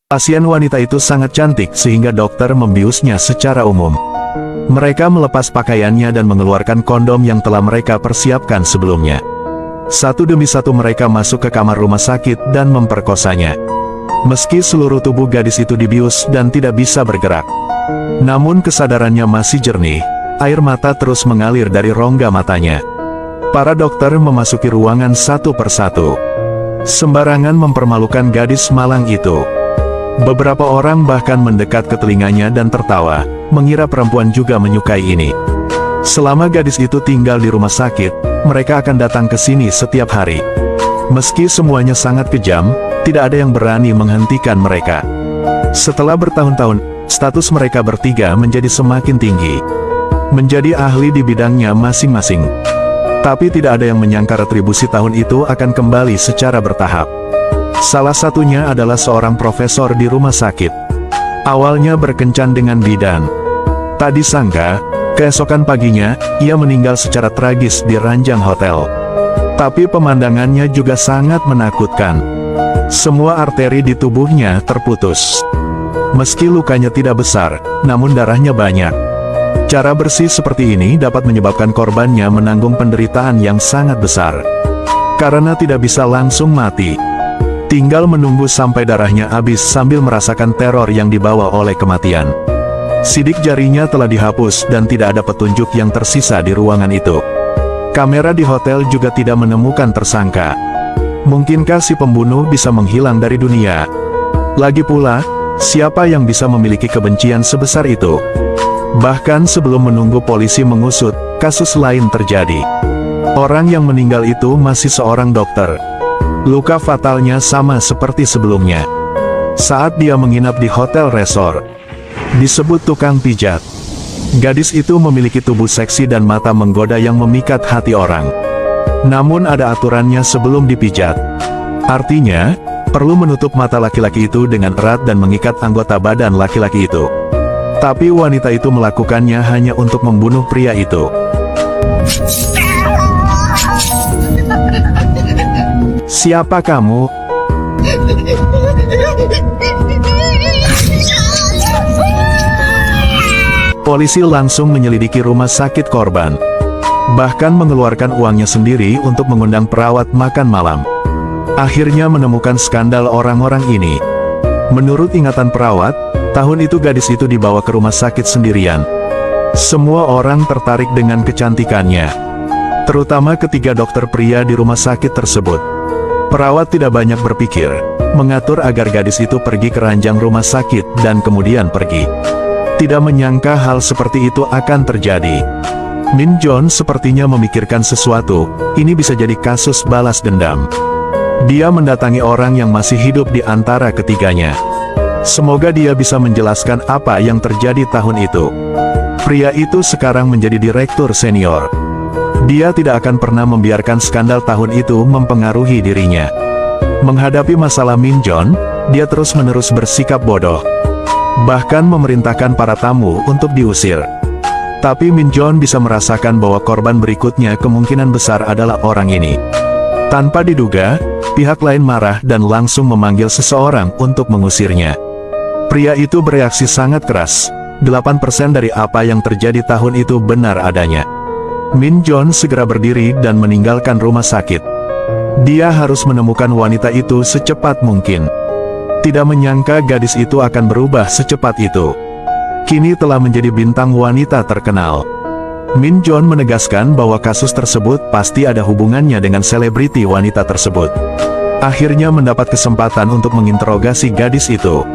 Pasien wanita itu sangat cantik sehingga dokter membiusnya secara umum. Mereka melepas pakaiannya dan mengeluarkan kondom yang telah mereka persiapkan sebelumnya. Satu demi satu mereka masuk ke kamar rumah sakit dan memperkosanya. Meski seluruh tubuh gadis itu dibius dan tidak bisa bergerak, namun kesadarannya masih jernih, air mata terus mengalir dari rongga matanya. Para dokter memasuki ruangan satu persatu, sembarangan mempermalukan gadis malang itu. Beberapa orang bahkan mendekat ke telinganya dan tertawa, mengira perempuan juga menyukai ini. Selama gadis itu tinggal di rumah sakit, mereka akan datang ke sini setiap hari. Meski semuanya sangat kejam, tidak ada yang berani menghentikan mereka. Setelah bertahun-tahun, status mereka bertiga menjadi semakin tinggi, menjadi ahli di bidangnya masing-masing. Tapi tidak ada yang menyangka retribusi tahun itu akan kembali secara bertahap. Salah satunya adalah seorang profesor di rumah sakit. Awalnya berkencan dengan bidan. Tak disangka, keesokan paginya, ia meninggal secara tragis di ranjang hotel. Tapi pemandangannya juga sangat menakutkan. Semua arteri di tubuhnya terputus. Meski lukanya tidak besar, namun darahnya banyak. Cara bersih seperti ini dapat menyebabkan korbannya menanggung penderitaan yang sangat besar. Karena tidak bisa langsung mati, tinggal menunggu sampai darahnya habis sambil merasakan teror yang dibawa oleh kematian. Sidik jarinya telah dihapus dan tidak ada petunjuk yang tersisa di ruangan itu. Kamera di hotel juga tidak menemukan tersangka. Mungkinkah si pembunuh bisa menghilang dari dunia? Lagi pula, siapa yang bisa memiliki kebencian sebesar itu? Bahkan sebelum menunggu polisi mengusut, kasus lain terjadi. Orang yang meninggal itu masih seorang dokter. Luka fatalnya sama seperti sebelumnya. Saat dia menginap di hotel resort, disebut tukang pijat. Gadis itu memiliki tubuh seksi dan mata menggoda yang memikat hati orang. Namun ada aturannya sebelum dipijat. Artinya, perlu menutup mata laki-laki itu dengan erat dan mengikat anggota badan laki-laki itu. Tapi wanita itu melakukannya hanya untuk membunuh pria itu. Siapa kamu? Polisi langsung menyelidiki rumah sakit korban. Bahkan mengeluarkan uangnya sendiri untuk mengundang perawat makan malam. Akhirnya menemukan skandal orang-orang ini. Menurut ingatan perawat, tahun itu gadis itu dibawa ke rumah sakit sendirian. Semua orang tertarik dengan kecantikannya, terutama ketiga dokter pria di rumah sakit tersebut. Perawat tidak banyak berpikir, mengatur agar gadis itu pergi ke ranjang rumah sakit dan kemudian pergi. Tidak menyangka hal seperti itu akan terjadi. Min John sepertinya memikirkan sesuatu, ini bisa jadi kasus balas dendam. Dia mendatangi orang yang masih hidup di antara ketiganya. Semoga dia bisa menjelaskan apa yang terjadi tahun itu. Pria itu sekarang menjadi direktur senior. Dia tidak akan pernah membiarkan skandal tahun itu mempengaruhi dirinya. Menghadapi masalah Min John, dia terus-menerus bersikap bodoh. Bahkan memerintahkan para tamu untuk diusir. Tapi Min John bisa merasakan bahwa korban berikutnya kemungkinan besar adalah orang ini. Tanpa diduga, pihak lain marah dan langsung memanggil seseorang untuk mengusirnya. Pria itu bereaksi sangat keras. 8% dari apa yang terjadi tahun itu benar adanya. Min John segera berdiri dan meninggalkan rumah sakit. Dia harus menemukan wanita itu secepat mungkin. Tidak menyangka gadis itu akan berubah secepat itu. Kini telah menjadi bintang wanita terkenal. Min John menegaskan bahwa kasus tersebut pasti ada hubungannya dengan selebriti wanita tersebut. Akhirnya mendapat kesempatan untuk menginterogasi gadis itu.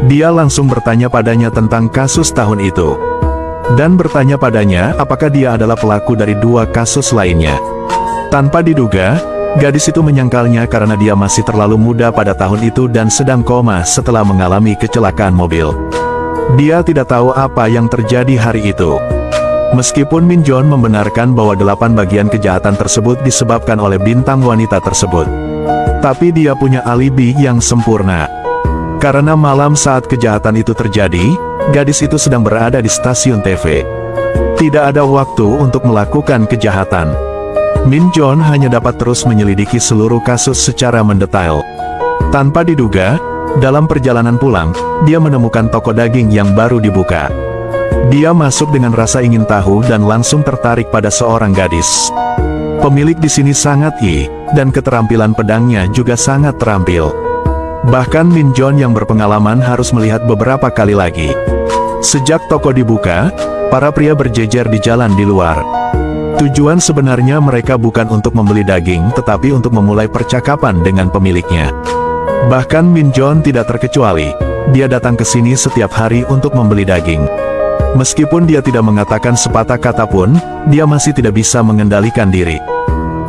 Dia langsung bertanya padanya tentang kasus tahun itu. Dan bertanya padanya apakah dia adalah pelaku dari 2 kasus lainnya. Tanpa diduga, gadis itu menyangkalnya karena dia masih terlalu muda pada tahun itu dan sedang koma setelah mengalami kecelakaan mobil. Dia tidak tahu apa yang terjadi hari itu. Meskipun Min John membenarkan bahwa 8 bagian kejahatan tersebut disebabkan oleh bintang wanita tersebut. Tapi dia punya alibi yang sempurna. Karena malam saat kejahatan itu terjadi, gadis itu sedang berada di stasiun TV. Tidak ada waktu untuk melakukan kejahatan. Min John hanya dapat terus menyelidiki seluruh kasus secara mendetail. Tanpa diduga, Dalam perjalanan pulang, dia menemukan toko daging yang baru dibuka. Dia masuk dengan rasa ingin tahu dan langsung tertarik pada seorang gadis. Pemilik di sini sangat dan keterampilan pedangnya juga sangat terampil. Bahkan Min Jon yang berpengalaman harus melihat beberapa kali lagi. Sejak toko dibuka, para pria berjejer di jalan di luar. Tujuan sebenarnya mereka bukan untuk membeli daging tetapi untuk memulai percakapan dengan pemiliknya. Bahkan Min Jon tidak terkecuali, dia datang ke sini setiap hari untuk membeli daging. Meskipun dia tidak mengatakan sepatah kata pun, dia masih tidak bisa mengendalikan diri.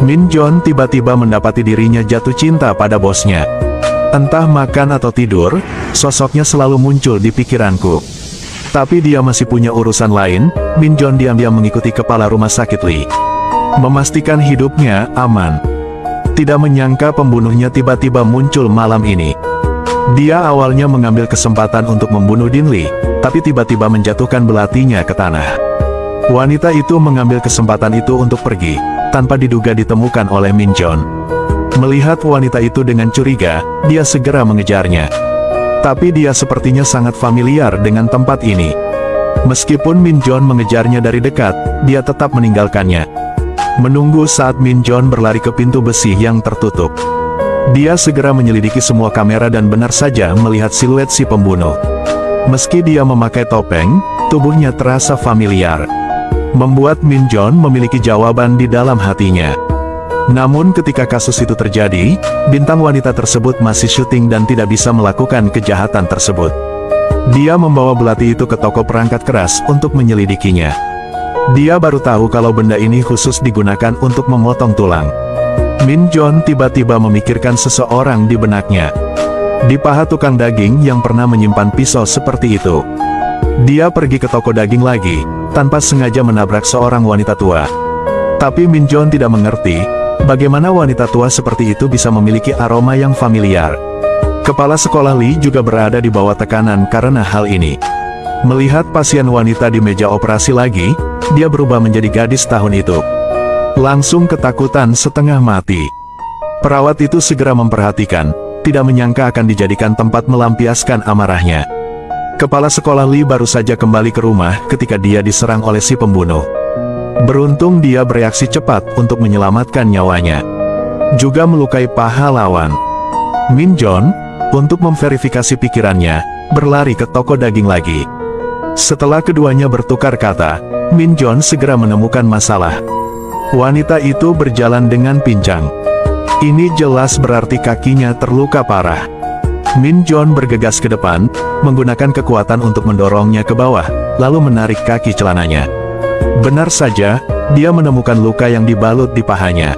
Min Jon tiba-tiba mendapati dirinya jatuh cinta pada bosnya. Entah makan atau tidur, sosoknya selalu muncul di pikiranku. Tapi dia masih punya urusan lain. Min Jon diam-diam mengikuti kepala rumah sakit Lee, memastikan hidupnya aman. Tidak menyangka pembunuhnya tiba-tiba muncul malam ini. Dia awalnya mengambil kesempatan untuk membunuh Din Lee, tapi tiba-tiba menjatuhkan belatinya ke tanah. Wanita itu mengambil kesempatan itu untuk pergi, tanpa diduga ditemukan oleh Min Jon. Melihat wanita itu dengan curiga, dia segera mengejarnya. Tapi dia sepertinya sangat familiar dengan tempat ini. Meskipun Min Jon mengejarnya dari dekat, dia tetap meninggalkannya. Menunggu saat Min Jon berlari ke pintu besi yang tertutup. Dia segera menyelidiki semua kamera dan benar saja melihat siluet si pembunuh. Meski dia memakai topeng, tubuhnya terasa familiar. Membuat Min Jon memiliki jawaban di dalam hatinya. Namun ketika kasus itu terjadi, bintang wanita tersebut masih syuting dan tidak bisa melakukan kejahatan tersebut. Dia membawa belati itu ke toko perangkat keras untuk menyelidikinya. Dia baru tahu kalau benda ini khusus digunakan untuk memotong tulang. Min Jon tiba-tiba memikirkan seseorang di benaknya. Di paha tukang daging yang pernah menyimpan pisau seperti itu. Dia pergi ke toko daging lagi, tanpa sengaja menabrak seorang wanita tua. Tapi Min Jon tidak mengerti, bagaimana wanita tua seperti itu bisa memiliki aroma yang familiar. Kepala sekolah Lee juga berada di bawah tekanan karena hal ini. Melihat pasien wanita di meja operasi lagi, dia berubah menjadi gadis tahun itu. Langsung ketakutan setengah mati. Perawat itu segera memperhatikan, tidak menyangka akan dijadikan tempat melampiaskan amarahnya. Kepala sekolah Lee baru saja kembali ke rumah ketika dia diserang oleh si pembunuh. Beruntung dia bereaksi cepat untuk menyelamatkan nyawanya. Juga melukai paha lawan. Min Jon, untuk memverifikasi pikirannya, berlari ke toko daging lagi. Setelah keduanya bertukar kata, Min Jon segera menemukan masalah. Wanita itu berjalan dengan pincang. Ini jelas berarti kakinya terluka parah. Min Jon bergegas ke depan, menggunakan kekuatan untuk mendorongnya ke bawah, lalu menarik kaki celananya. Benar saja, dia menemukan luka yang dibalut di pahanya.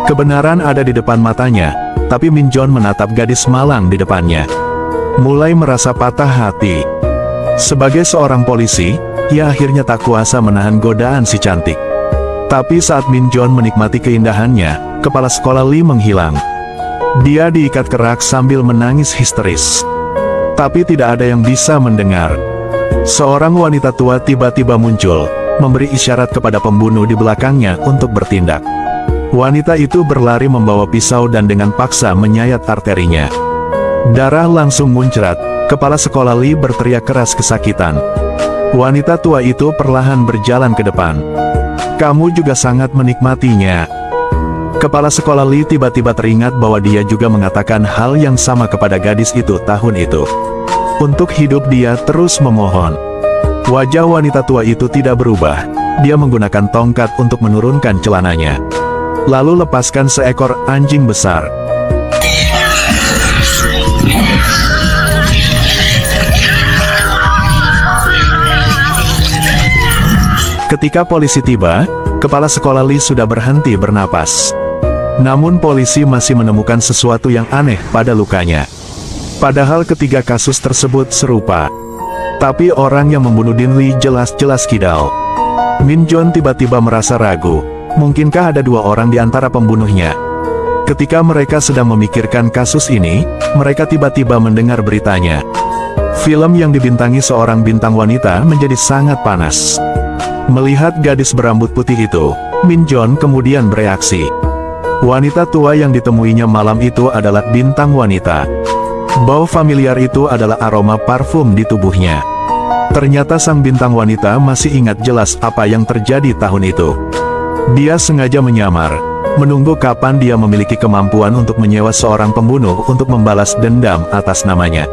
Kebenaran ada di depan matanya, tapi Min Jon menatap gadis malang di depannya. Mulai merasa patah hati. Sebagai seorang polisi, ia akhirnya tak kuasa menahan godaan si cantik. Tapi saat Min Jon menikmati keindahannya, kepala sekolah Lee menghilang. Dia diikat kerak sambil menangis histeris. Tapi tidak ada yang bisa mendengar. Seorang wanita tua tiba-tiba muncul, memberi isyarat kepada pembunuh di belakangnya untuk bertindak. Wanita itu berlari membawa pisau dan dengan paksa menyayat arterinya. Darah langsung muncrat, kepala sekolah Lee berteriak keras kesakitan. Wanita tua itu perlahan berjalan ke depan. Kamu juga sangat menikmatinya. Kepala sekolah Lee tiba-tiba teringat bahwa dia juga mengatakan hal yang sama kepada gadis itu tahun itu. Untuk hidup dia terus memohon. Wajah wanita tua itu tidak berubah. Dia menggunakan tongkat untuk menurunkan celananya. Lalu lepaskan seekor anjing besar. Ketika polisi tiba, kepala sekolah Lee sudah berhenti bernapas. Namun polisi masih menemukan sesuatu yang aneh pada lukanya. Padahal ketiga kasus tersebut serupa. Tapi orang yang membunuh Din Lee jelas-jelas kidal. Min Jon tiba-tiba merasa ragu, mungkinkah ada dua orang di antara pembunuhnya? Ketika mereka sedang memikirkan kasus ini, mereka tiba-tiba mendengar beritanya. Film yang dibintangi seorang bintang wanita menjadi sangat panas. Melihat gadis berambut putih itu, Min Jon kemudian bereaksi. Wanita tua yang ditemuinya malam itu adalah bintang wanita. Bau familiar itu adalah aroma parfum di tubuhnya. Ternyata sang bintang wanita masih ingat jelas apa yang terjadi tahun itu. Dia sengaja menyamar, menunggu kapan dia memiliki kemampuan untuk menyewa seorang pembunuh untuk membalas dendam atas namanya.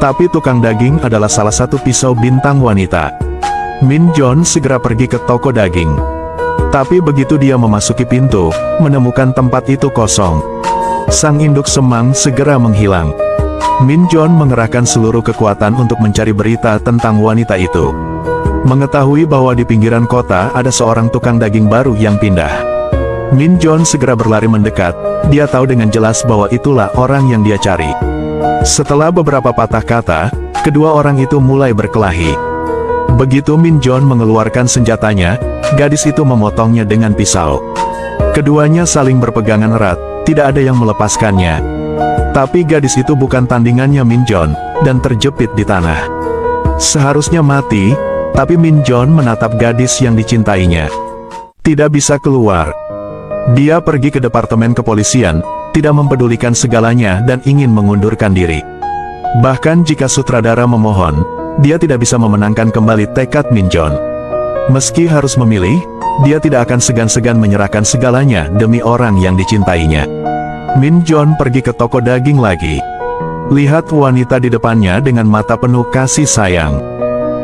Tapi tukang daging adalah salah satu pisau bintang wanita. Min Jon segera pergi ke toko daging. Tapi begitu dia memasuki pintu, menemukan tempat itu kosong. Sang induk semang segera menghilang. Min Jon mengerahkan seluruh kekuatan untuk mencari berita tentang wanita itu. Mengetahui bahwa di pinggiran kota ada seorang tukang daging baru yang pindah. Min Jon segera berlari mendekat, dia tahu dengan jelas bahwa itulah orang yang dia cari. Setelah beberapa patah kata, kedua orang itu mulai berkelahi. Begitu Min Jon mengeluarkan senjatanya, gadis itu memotongnya dengan pisau. Keduanya saling berpegangan erat, tidak ada yang melepaskannya. Tapi gadis itu bukan tandingannya Min Jon, dan terjepit di tanah. Seharusnya mati, tapi Min Jon menatap gadis yang dicintainya. Tidak bisa keluar. Dia pergi ke departemen kepolisian, tidak mempedulikan segalanya dan ingin mengundurkan diri. Bahkan jika sutradara memohon, dia tidak bisa memenangkan kembali tekad Min Jon. Meski harus memilih, dia tidak akan segan-segan menyerahkan segalanya demi orang yang dicintainya. Min Jon pergi ke toko daging lagi. Lihat wanita di depannya dengan mata penuh kasih sayang.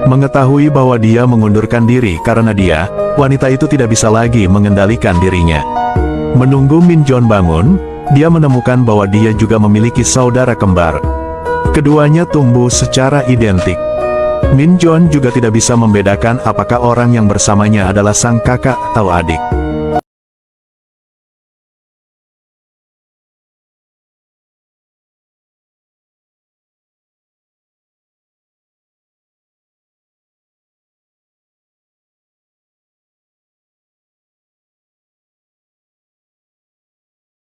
Mengetahui bahwa dia mengundurkan diri karena dia, wanita itu tidak bisa lagi mengendalikan dirinya. Menunggu Min Jon bangun, dia menemukan bahwa dia juga memiliki saudara kembar. Keduanya tumbuh secara identik. Min Jon juga tidak bisa membedakan apakah orang yang bersamanya adalah sang kakak atau adik.